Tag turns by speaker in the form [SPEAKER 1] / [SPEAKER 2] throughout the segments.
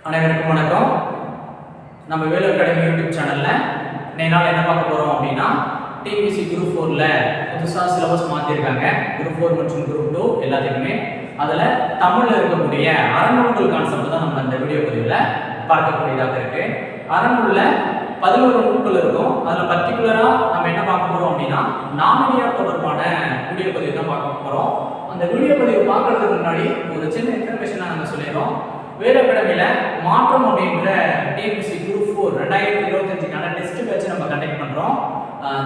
[SPEAKER 1] அனைவருக்கும் வணக்கம். நம்ம வேலு அகாடமி யூடியூப் சேனல்ல இன்னைக்கு நாள் என்ன பார்க்க போறோம் அப்படின்னா டிபிசி குரூப் 4ல புதுசாக சிலபஸ் மாற்றிருக்காங்க. குரூப் 4 மற்றும் குரூப் 2 எல்லாத்துக்குமே அதில் தமிழில் இருக்கக்கூடிய அறநூல்கள் கான்செப்ட் தான் நம்ம இந்த வீடியோ பதிவில் பார்க்கக்கூடியதாக இருக்கு. அறநூலில் 11 நூல்கள் இருக்கும். அதில் பர்டிகுலராக நம்ம என்ன பார்க்க போறோம் அப்படின்னா நாமினியார் தொடர்பான வீடியோ பதிவு தான் பார்க்க போறோம். அந்த வீடியோ பதிவு பார்க்கறதுக்கு முன்னாடி ஒரு சின்ன இன்ஃபர்மேஷனாக நாங்கள் சொல்லிடுறோம். வேலு அகாடமியில் மாற்றம் அப்படின்ற டிஎன்பிசி குரூப் 4 2025க்கான டெஸ்ட் பேட்ச் நம்ம கண்டக்ட் பண்ணுறோம்.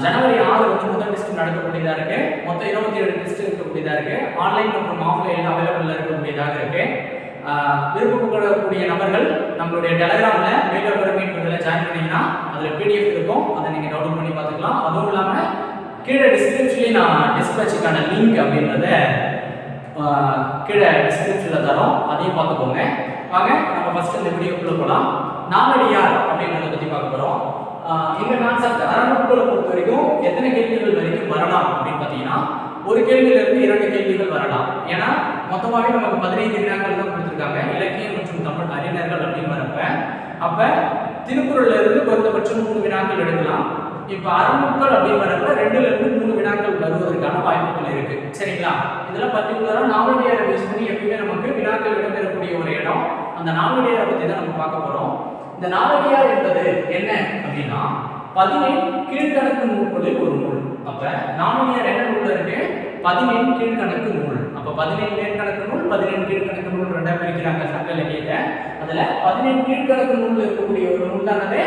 [SPEAKER 1] ஜனவரி 6 முதல் டெஸ்ட் நடக்கக்கூடியதாக இருக்கு. மொத்தம் 27 டெஸ்ட் இருக்கக்கூடியதாக இருக்கு. ஆன்லைன் மற்றும் ஆஃப்லைன் அவைலபிள் இருக்கக்கூடியதாக இருக்கு. விருப்பப்படக்கூடிய நபர்கள் நம்மளுடைய டெலகிராமில் வேலு அகாடமின்றதில் ஜாயின் பண்ணிங்கன்னா அதில் பிடிஎஃப் இருக்கும். அதை நீங்கள் டவுன்லோட் பண்ணி பார்த்துக்கலாம். அதுவும் இல்லாமல் கீழே டிஸ்கிரிப்ஷன்லேயே நான் டெஸ்ட் பேட்சுக்கான லிங்க் அப்படின்றத கீழே டிஸ்கிரிப்ஷனில் தரோம். அதையும் பார்த்துக்கோங்க. வாங்க நம்ம ஃபர்ஸ்ட் இந்த வீடியோக்குள்ள போகலாம். நாலடியார் அப்படின்றத பற்றி பார்க்க போகிறோம். இந்த கான்செப்ட் அறநூல்களை பொறுத்த வரைக்கும் எத்தனை கேள்விகள் வரைக்கும் வரலாம் அப்படின்னு பார்த்தீங்கன்னா ஒரு கேள்வியிலிருந்து 2 கேள்விகள் வரலாம். ஏன்னா மொத்தமாகவே நமக்கு 15 வினாக்கள் தான் கொடுத்துருக்காங்க. இலக்கியம் மற்றும் தமிழ் அறிஞர்கள் அப்படின்னு வரப்ப அப்போ திருக்குறள்ல இருந்து குறைந்தபட்சம் 3 வினாக்கள் எடுக்கலாம். இப்போ அறநூல்கள் அப்படின்னு வரப்ப 2லிருந்து 3 வினாக்கள் வருவதற்கான வாய்ப்புகள் இருக்கு. சரிங்களா? இதெல்லாம் பர்டிகுலராக நாலடியாரை பேஸ் பண்ணி எப்பயுமே நமக்கு வினாக்கள் இடம்பெறக்கூடிய ஒரு இடம். அந்த நாலடியாரை பற்றி தான் நம்ம பார்க்க போறோம். இந்த நாலடியார் என்பது என்ன அப்படின்னா 17 கீழ்கணக்கு நூல்களில் ஒரு நூல். அப்ப நாலடியார் என்ன நூல்ல இருக்கு? 17 கீழ்கணக்கு நூல். அப்ப 17 மேற்கணக்கு நூல், 17 கீழ்கணக்கு நூல் ரெண்டா பிரிக்கிறாங்க சங்க இலக்கியத்தை. அதுல 17 கீழ்கணக்கு நூல் இருக்கக்கூடிய ஒரு நூல் தானே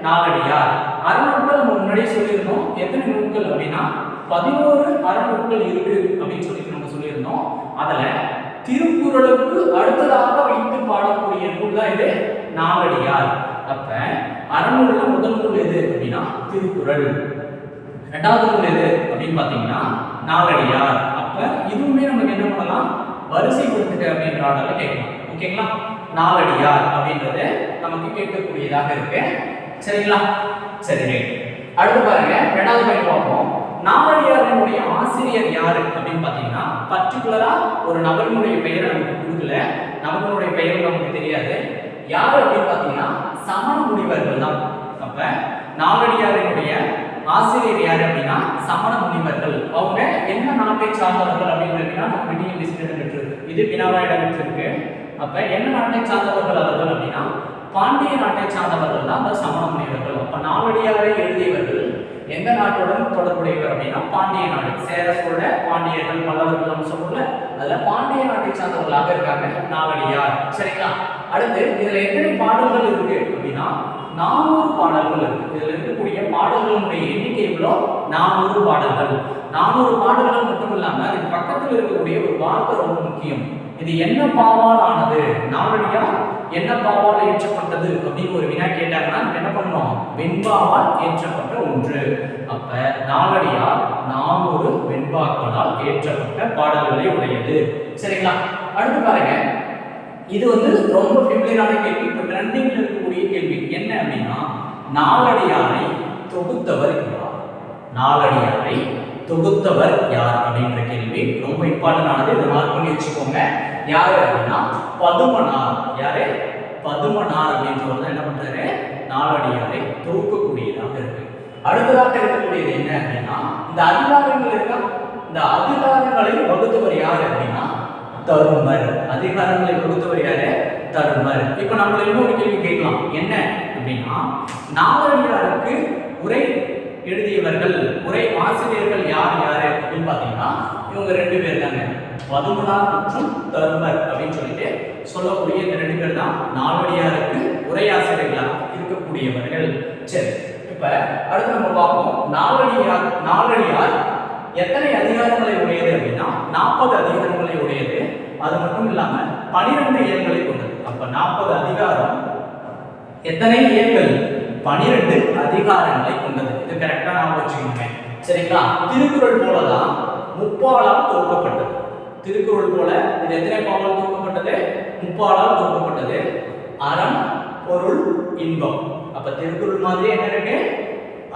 [SPEAKER 1] நாலடியார். அறநூல்கள் நம்ம முன்னாடியே சொல்லியிருந்தோம். எத்தனை நூல்கள் அப்படின்னா 11 அறநூல்கள் இருக்கு அப்படின்னு சொல்லிட்டு நம்ம சொல்லியிருந்தோம். அதுல திருக்குறளுக்கு அடுத்ததாக வைத்து பாடக்கூடிய நூல் தான் இது நாலடியார். அப்ப அறநூல்ல முதல் நூல் எது அப்படின்னா திருக்குறள். இரண்டாவது நூல் எது அப்படின்னு பாத்தீங்கன்னா நாலடியார். அப்ப இதுவுமே நமக்கு என்ன பண்ணலாம், வரிசைப்படுத்துக அப்படின்ற ஆர்டர்ல கேட்கலாம். ஓகேங்களா? நாலடியார் அப்படின்றது நமக்கு கேட்கக்கூடியதாக இருக்கு. சரிங்களா? சரி, ரைட். அடுத்து பாருங்க, இரண்டாவது பாயிண்ட் பார்ப்போம். நாலடியாரினுடைய ஆசிரியர் யாரு அப்படின்னு பாத்தீங்கன்னா பர்டிகுலரா ஒரு நபர்களுடைய பெயரை நமக்கு கொடுக்கல. நபர்களுடைய பெயர் நமக்கு தெரியாது. யாரு அப்படின்னு பாத்தீங்கன்னா சமண முனிவர்கள் தான். அப்ப நாலடியாரினுடைய ஆசிரியர் யாரு அப்படின்னா சமண முனிவர்கள். அவங்க என்ன நாட்டை சார்ந்தவர்கள் அப்படின்னு நம்ம டிஎன்பிசி இருக்கு. இது வினாவா இடம்பெற்றிருக்கு. அப்ப என்ன நாட்டை சார்ந்தவர்கள் அவர்கள் அப்படின்னா பாண்டிய நாட்டை சார்ந்தவர்கள் தான் அந்த சமண முனிவர்கள். அப்ப நாலடியாரை எழுதியவர்கள் எந்த நாட்டுடன் தொடர்புடையவர் அப்படின்னா பாண்டிய நாடு. சேர சோழ பாண்டியர்கள் பல்லவர்கள் நம்ம சொல்றோம்ல, அதுல பாண்டிய நாட்டை சார்ந்தவர்களாக இருக்காங்க நாலடியார். சரிங்களா? அடுத்து இதுல எத்தனை பாடல்கள் இருக்கு அப்படின்னா 400 பாடல்கள் இருக்கு. இதுல இருக்கக்கூடிய பாடல்களுடைய எண்ணிக்கை எவ்வளோ? 400 பாடல்கள். 400 பாடல்கள் மட்டும் இல்லாம அதுக்கு பக்கத்தில் இருக்கக்கூடிய ஒரு வார்த்தை ரொம்ப முக்கியம். இது என்ன பாவால் ஆனது? நாலடியார் என்ன பாவால் ஏற்றப்பட்டது அப்படின்னு ஒரு வினா கேட்டாங்கன்னா என்ன பண்ணணும்? வெண்பாவால் ஏற்றப்பட்ட ஒன்று. அப்ப நாலடியார் 400 வெண்பாக்களால் ஏற்றப்பட்ட பாடல்களை உடையது. சரிங்களா? அடுத்து பாருங்க, இது ரொம்ப ஃபெமிலியரான கேள்வி. இப்போ ட்ரெண்டிங்ல இருக்கக்கூடிய கேள்வி என்ன அப்படின்னா நாலடியாரை தொகுத்தவர் யார்? நாலடியாரை தொகுத்தவர் யார் அப்படின்ற கேள்வி ரொம்ப இம்பார்ட்டன்ட் ஆனது. இதை மார்க் பண்ணி வச்சுக்கோங்க. யாரு அப்படின்னா பதுமனார். யாரு? பதுமனார் அப்படின்றவர் தான் என்ன பண்றாரு? நாலடியாரை தொகுக்கக்கூடியதாக இருக்கு. அடுத்ததாக இருக்கக்கூடியது என்ன அப்படின்னா இந்த அதிகாரங்கள் இருக்கா, இந்த அதிகாரங்களை வகுத்தவர் யாரு அப்படின்னா தருமர். அதிகாரங்களை வகுத்தவர் யாரு? தருமர். இப்ப நம்மள இன்னொரு கேள்வி கேட்கலாம். என்ன அப்படின்னா நாலடியாருக்கு உரை எழுதியவர்கள், உரை ஆசிரியர்கள் யார் யாரு அப்படின்னு பாத்தீங்கன்னா இவங்க 2 பேர் தாங்க, பதுமனார் மற்றும் தருமர் அப்படின்னு சொல்லிட்டு சொல்லக்கூடிய இந்த 2 பேர் தான் நாலடியாருக்கு உரையாசிரியர்களாக இருக்கக்கூடியவர்கள். சரி, இப்ப அடுத்து நம்ம பார்ப்போம். நாலடியார் எத்தனை அதிகாரங்களை உடையது அப்படின்னா 40 அதிகாரங்களை உடையது. அது மட்டும் இல்லாம 12 இயல்களை கொண்டது. அப்ப 40 அதிகாரம், எத்தனை இயல்கள்? 12 அதிகாரங்களை கொண்டது. இது கரெக்டா நான் வச்சுக்கோங்க. சரிங்களா? திருக்குறள் போலதான் முப்பாலால் தொகுக்கப்பட்டது. திருக்குறள் போல இது எத்தனை பாலால் தொகுக்கப்பட்டது? முப்பாலால் தொகுக்கப்பட்டது. அறம், பொருள், இன்பம். அப்ப திருக்குறள் மாதிரி என்ன இருக்கு?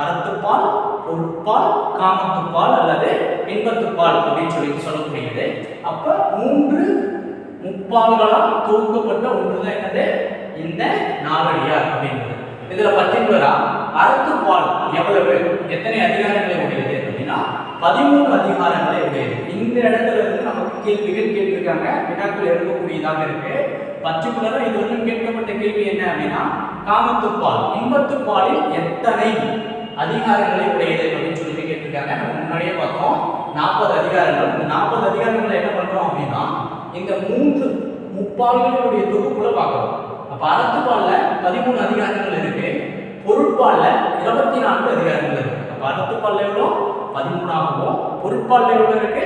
[SPEAKER 1] அறத்துப்பால், பொருட்பால், காமத்துப்பால் அல்லது இன்பத்துப்பால் அப்படின்னு சொல்லக்கூடியது. அப்ப 3 முப்பால்களால் தொகுக்கப்பட்ட ஒன்றுதான் என்னது? இந்த நாலடியார் அப்படின்றது. இதுல பர்டிகுலரா அறத்துப்பால் எவ்வளவு, எத்தனை அதிகாரங்களை உடையது அப்படின்னா 13 அதிகாரங்களை உடையது. இந்த இடத்துல இருந்து நமக்கு கேள்விகள் கேட்டிருக்காங்க, வினாக்கள் எழுதக்கூடியதாக இருக்கு. பர்டிகுலரா இது வந்து கேட்கப்பட்ட கேள்வி என்ன அப்படின்னா, காமத்துப்பால் இன்பத்துப்பாலில் எத்தனை அதிகாரங்களை உடையது அப்படின்னு சொல்லி கேட்டிருக்காங்க. நம்ம முன்னாடியே பார்த்தோம் 40 அதிகாரங்கள். இந்த 40 அதிகாரங்களை என்ன பண்றோம் அப்படின்னா இந்த 3 முப்பால்களுடைய தொகுப்புல பார்க்கறோம். அப்ப அறத்துப்பால்ல 13 அதிகாரங்கள் இருக்கு, பொருட்பால்ல 24 அதிகாரங்கள் இருக்கு. அப்ப அறத்துப்பால்ல எவ்வளோ 13 ஆகும், பொருட்பால்ல எவ்வளோ இருக்கு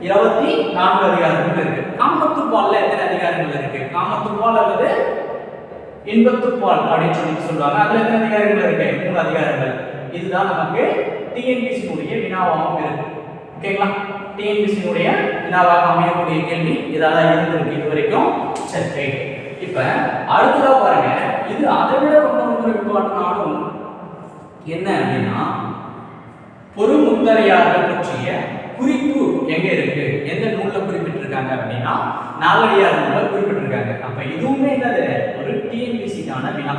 [SPEAKER 1] 24 அதிகாரங்கள் இருக்கு. காமத்துப்பால்ல எத்தனை அதிகாரங்கள் இருக்கு, காமத்துப்பால் அல்லது இன்பத்துப்பால் அப்படின்னு சொல்லி சொல்லுவாங்க. அதுல எத்தனை அதிகாரங்கள் இருக்கு 3 அதிகாரங்கள். இதுதான் நமக்கு டிஎன்பிஎஸ்சி உடைய வினாவாகவும் இருக்கு. ஓகேங்களா, டிஎன்பிஎஸ்சி உடைய வினாவாக அமையக்கூடிய கேள்வி இதாதான் இருந்திருக்கு இது வரைக்கும். சரி ரைட். இப்ப அடுத்ததா பாருங்க, இது அதை விட ரொம்ப இம்பார்ட்டன்டான என்ன அப்படின்னா பொருமுத்தரையார்கள் பற்றிய குறிப்பு எங்க இருக்கு, எந்த நூல்ல குறிப்பிட்டிருக்காங்க அப்படின்னா நாலடியார் நூல்ல குறிப்பிட்டிருக்காங்க. அப்ப இதுவுமே என்னது ஒரு டிஎன்பிஎஸ்சிக்கான வினா.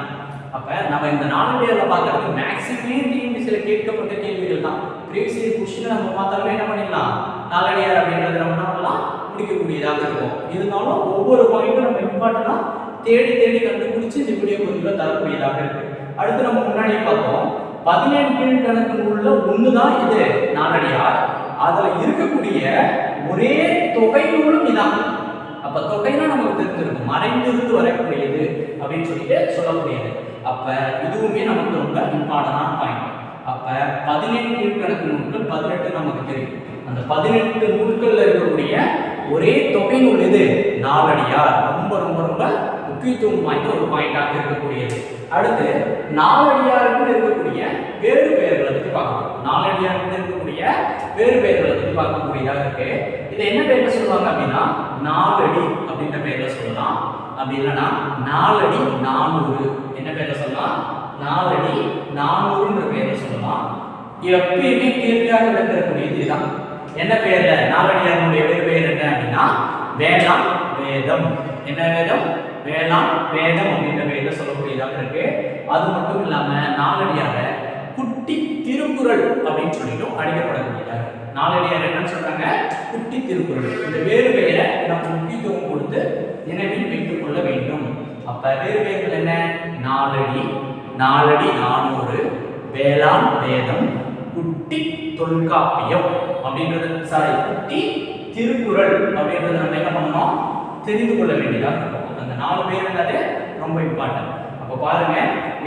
[SPEAKER 1] அப்ப நம்ம இந்த நாலடியார்ல பார்க்கறது மேக்ஸிமம் டிஎன்பிஎஸ்சில கேட்கப்பட்ட கேள்விகள் தான். ப்ரீவியஸ் இயர் क्वेश्चन நம்ம பார்த்தாலே என்ன பண்ணிடலாம், நாலடியார் அப்படிங்கறத நம்ம பண்ணலாம் முடிக்கக்கூடியதாக இருக்கும். இருந்தாலும் ஒவ்வொரு பாயிண்ட்டும் நம்ம இம்பார்ட்டன்டா தேடி தேடி கண்டுபிடிச்சு இந்த வீடியோ பதிவுல தரக்கூடியதாக இருக்கு. அடுத்து நம்ம முன்னாடியே பார்த்தோம் 17 கீழ்கணக்கு நூல்ல ஒண்ணுதான் இது நாலடியார். அதுல இருக்கக்கூடிய ஒரே தொகை நூலும் இதான். அப்ப தொகைனா நமக்கு தெரிஞ்சிருக்கும், மறைந்திருந்து வரக்கூடியது அப்படின்னு சொல்லிட்டு சொல்லக்கூடியது. அப்ப இதுவுமே நமக்கு ரொம்ப இம்பார்ட்டன்டான பாயிண்ட். அப்ப 17 கீழ்கணக்கு நூல்கள் 18 நமக்கு தெரியும். அந்த 18 நூல்கள்ல இருக்கக்கூடிய ஒரே தொகை நூல் எது, நாலடியார். ரொம்ப ரொம்ப ரொம்ப முக்கியத்துவம் வாய்ந்த ஒரு பாயிண்டாக இருக்கக்கூடியது. அடுத்து நாலடியாருக்கு இருக்கக்கூடிய வேறு பெயர்களை பற்றி பார்க்கணும். நாலடியாருக்கு இருக்கக்கூடிய வேறு பெயர்களை பற்றி பார்க்கக்கூடியதாக இருக்கு. இதை என்ன பெயர்ல சொல்லுவாங்க அப்படின்னா நாலடி அப்படின்ற பெயர்ல சொல்லலாம். அப்படி இல்லைன்னா நாலடி 400 என்ன பெயர்ல சொல்லலாம், நாலடி 400ன்ற பெயர்ல சொல்லலாம். எப்பயுமே கேள்வியாக இருக்கக்கூடியது இதுதான். என்ன பெயர்ல நாலடியாருடைய வேறு பெயர் என்ன அப்படின்னா வேளாண் வேதம். என்ன வேதம், வேளாண் வேதம் அப்படின்ற பெயர்ல சொல்லக்கூடியதாக இருக்கு. அது மட்டும் இல்லாம நாலடியார குட்டி திருக்குறள் அப்படின்னு சொல்லிட்டு அழைக்கப்படக்கூடியதாக. நாலடியார் என்னன்னு சொல்றாங்க, குட்டி திருக்குறள். இந்த வேறு பெயரை நம்ம முக்கியத்துவம் கொடுத்து நினைவில் வைத்துக் கொள்ள வேண்டும். அப்ப வேறு பெயர்கள் என்ன, நாலடி, நாலடி 400, வேளாண் வேதம், குட்டி தொல்காப்பியம் அப்படின்றது, குட்டி திருக்குறள் அப்படின்றது நம்ம என்ன பண்ணணும் தெரிந்து கொள்ள வேண்டியதாக இருக்கும். அந்த 4 பேர் என்னது ரொம்ப இம்பார்ட்டன்ட். அப்ப பாருங்க,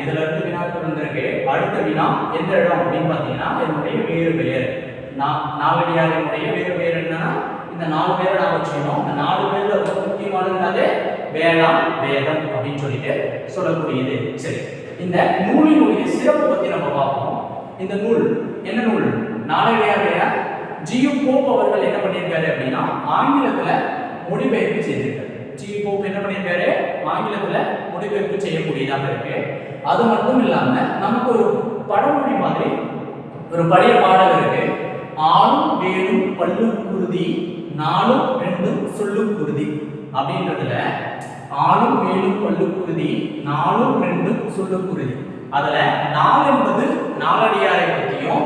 [SPEAKER 1] இதுல இருந்து வினாக்கள் வந்திருக்கு. அடுத்த வினா எந்த இடம் அப்படின்னு பாத்தீங்கன்னா என்னுடைய வேறு பெயர். நாலடியாருடைய வேறு பெயர் என்னன்னா இந்த 4 பேரை நான் வச்சுக்கணும். இந்த 4 பேர்ல ரொம்ப முக்கியமானது வேளாண் வேதம் அப்படின்னு சொல்லிட்டு சொல்லக்கூடியது. சரி, இந்த நூலினுடைய சிறப்பு பத்தி நம்ம பார்ப்போம். இந்த நூல் என்ன நூல், நாலடியாருடைய ஜியு போப் அவர்கள் என்ன பண்ணியிருக்காரு அப்படின்னா ஆங்கிலத்துல மொழிபெயர்ப்பு செய்திருக்காரு. ஜியு போப் என்ன பண்ணியிருக்காரு, ஆங்கிலத்துல மொழிபெயர்ப்பு செய்யக்கூடியதாக இருக்கு. அது மட்டும் இல்லாம நமக்கு ஒரு பழமொழி மாதிரி ஒரு பழைய பாடல் இருக்கு, ஆளும் வேலும் பல்லும் குருதி, நாளும் ரெண்டும் சொல்லும் குருதி அப்படின்றதுல ஆளும் வேலும் பல்லும் குருதி, நாளும் ரெண்டும் சொல்லும் குருதி. அதுல 4 என்பது நாலடியாரை பற்றியும்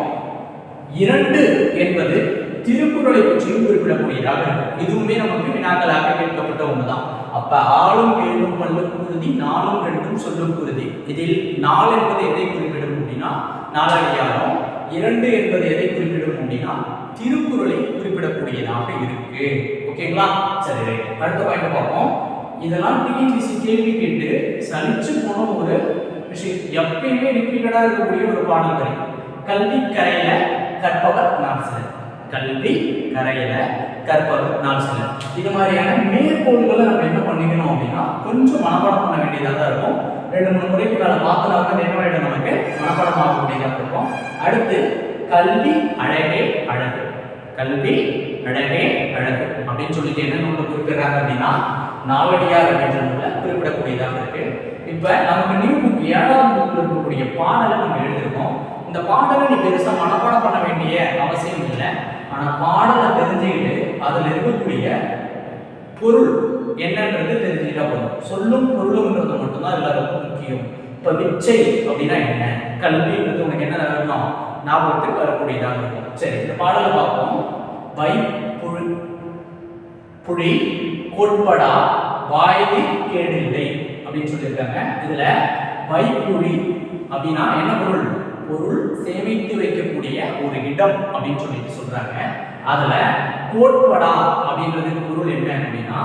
[SPEAKER 1] 2 என்பது திருக்குறளை பற்றியும் குறிப்பிடக்கூடியதாக இருக்கு. இதுவுமே நமக்கு வினாக்களாக கேட்கப்பட்ட ஒண்ணுதான். அப்ப ஆளும் வேலும் பல்லும் குருதி, 4ம் 2ம் சொல்லும் குருதி. இதில் 4 என்பது எதை குறிப்பிடும் அப்படின்னா நாலடியாரும், 2 என்பது எதை குறிப்பிடும் அப்படின்னா திருக்குறளை குறிப்பிடக்கூடியதாக இருக்கு. ஓகேங்களா, சரி ரைட். அடுத்த பாயிண்ட் பார்ப்போம். இதெல்லாம் டிஎன்பிஎஸ்சி கேள்வி கேட்டு சலிச்சு போன ஒரு விஷயம், எப்பயுமே ரிப்பீட்டடா இருக்கக்கூடிய ஒரு பாடல் வரி, கல்வி கரையில கற்பவர் நான் சிலர், கல்வி கரையில கற்பவர் நான் சிலர். இது மாதிரியான மேற்கோள்களை நம்ம என்ன பண்ணிக்கணும் அப்படின்னா கொஞ்சம் மனப்பாடம் பண்ண வேண்டியதாக தான் இருக்கும். 2-3 முறைக்கு மேல பார்த்தனாக்க என்ன வேணும், நமக்கு மனப்பாடம் ஆகக்கூடியதாக இருக்கும். அடுத்து கல்வி அழகே அழகு, கல்வி அழகே அழகு அப்படின்னு சொல்லிட்டு என்ன நூலை குறிப்பிடுறாங்க அப்படின்னா நாலடியார் அப்படின்ற நூலை குறிப்பிடக்கூடியதாக இருக்கு. இப்ப நமக்கு நியூ புக் 7ஆம் புக்ல இருக்கக்கூடிய பாடலை நம்ம எழுதிருக்கோம். இந்த பாடலை நீ பெருசா மனப்பாடம் பண்ண வேண்டிய அவசியம் இல்லை. ஆனா பாடலை தெரிஞ்சுக்கிட்டு அதுல இருக்கக்கூடிய பொருள் என்னன்றது தெரிஞ்சுக்கிட்டா போதும். சொல்லும் பொருளும்ன்றது மட்டும்தான் இதுல ரொம்ப முக்கியம். இப்ப விச்சை அப்படின்னா என்ன, கல்வின்றது உனக்கு என்ன வரணும், ஞாபகத்துக்கு வரக்கூடியதாக இருக்கும். சரி, இந்த பாடலை பார்ப்போம். வை புழி கோட்படா வாயிலே கேடில்லை அப்படின்னு சொல்லியிருக்காங்க. இதுல வைப்புழி அப்படின்னா என்ன பொருள், பொருள் சேமித்து வைக்கக்கூடிய ஒரு இடம் அப்படின்னு சொல்லிட்டு சொல்றாங்க. அதுல கோட்படா அப்படின்றதுக்கு பொருள் என்ன அப்படின்னா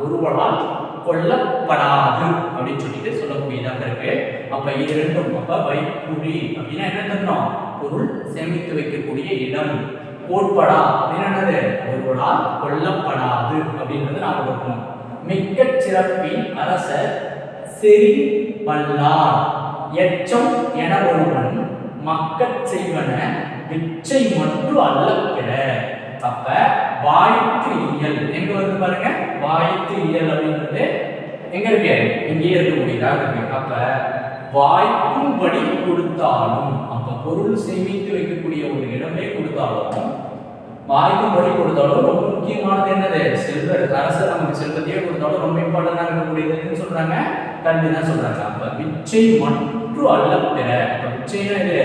[SPEAKER 1] ஒருவரால் கொல்லப்படாது அப்படின்னு சொல்லிட்டு சொல்லக்கூடியதாக இருக்கு. அப்ப இது ரெண்டும், அப்ப வைப்புழி அப்படின்னா என்ன தரணும், பொருள் சேமித்து வைக்கக்கூடிய இடம். கோட்படா அப்படின்னா என்னது, ஒருவரால் கொல்லப்படாது அப்படின்றது நாம பார்க்கணும். மிக்க சிறப்பின் அரசர் செறி வல்லார் எச்சம் என ஒருவன் மக்கட் செய்வன விச்சை மட்டும் அல்ல பிற. அப்ப வாய்த்து இயல் எங்க வருது பாருங்க, வாய்த்து இயல் அப்படின்றது எங்க இருக்கு, இங்கே இருக்கக்கூடியதாக இருக்கு. அப்ப வாய்க்கும்படி கொடுத்தாலும், அப்ப பொருள் சேமித்து வைக்கக்கூடிய ஒரு இடமே கொடுத்தாலும், வாய்க்கும்படி கொடுத்தாலும் ரொம்ப முக்கியமானது என்னது, செல்வர் அரசர் நமக்கு செல்வத்தையே கொடுத்தாலும் ரொம்ப இம்பார்ட்டன்டா இருக்கக்கூடியதுன்னு சொல்றாங்க, கல்வி தான் சொல்றாங்க. அப்ப விச்சை மட்டும் அல்ல பிற. அப்ப விச்சைனா இது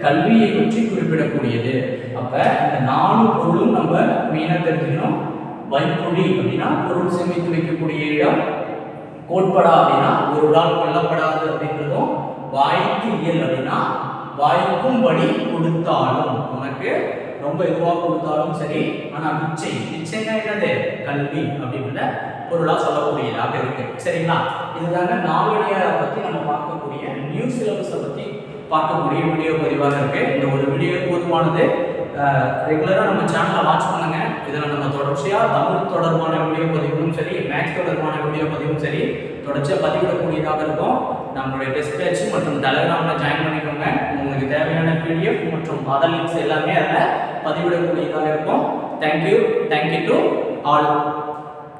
[SPEAKER 1] கல்வியை பற்றி குறிப்பிடக்கூடியது. அப்ப இந்த 4 பொருளும் நம்ம மெயினா தெரிஞ்சுக்கணும். வைப்புழி அப்படின்னா பொருள் சேமித்து வைக்கக்கூடிய இடம், கோட்படா அப்படின்னா ஒரு நாள் கொல்லப்படாது அப்படின்றதும், வாய்க்கு இயல் அப்படின்னா வாய்க்கும்படி கொடுத்தாலும், உனக்கு ரொம்ப இதுவாக கொடுத்தாலும் சரி, ஆனா விச்சைனா என்னது, கல்வி அப்படின்றத பொருளா சொல்லக்கூடியதாக இருக்கு. சரிங்களா, இதுதாங்க நாவடியாரை பத்தி நம்ம பார்க்கக்கூடிய நியூ சிலபஸை பத்தி பார்க்கக்கூடிய வீடியோ பதிவாக இருக்கு. இந்த ஒரு வீடியோ போதுமானது. ரெகுலராக நம்ம சேனலை வாட்ச் பண்ணுங்க. இதில் நம்ம தொடர்ச்சியாக தமிழ் தொடர்பான வீடியோ பதிவும் சரி, மேக்ஸ் தொடர்பான வீடியோ பதிவும் சரி தொடர்ச்சியாக பதிவிடக்கூடியதாக இருக்கும். நம்மளுடைய டெஸ்ட் பேட்ச் மற்றும் டெலிகிராமில் ஜாயின் பண்ணிக்கோங்க. உங்களுக்கு தேவையான PDF மற்றும் அதர் லிங்க்ஸ் எல்லாமே அதில் பதிவிடக்கூடியதாக இருக்கும். Thank you to all.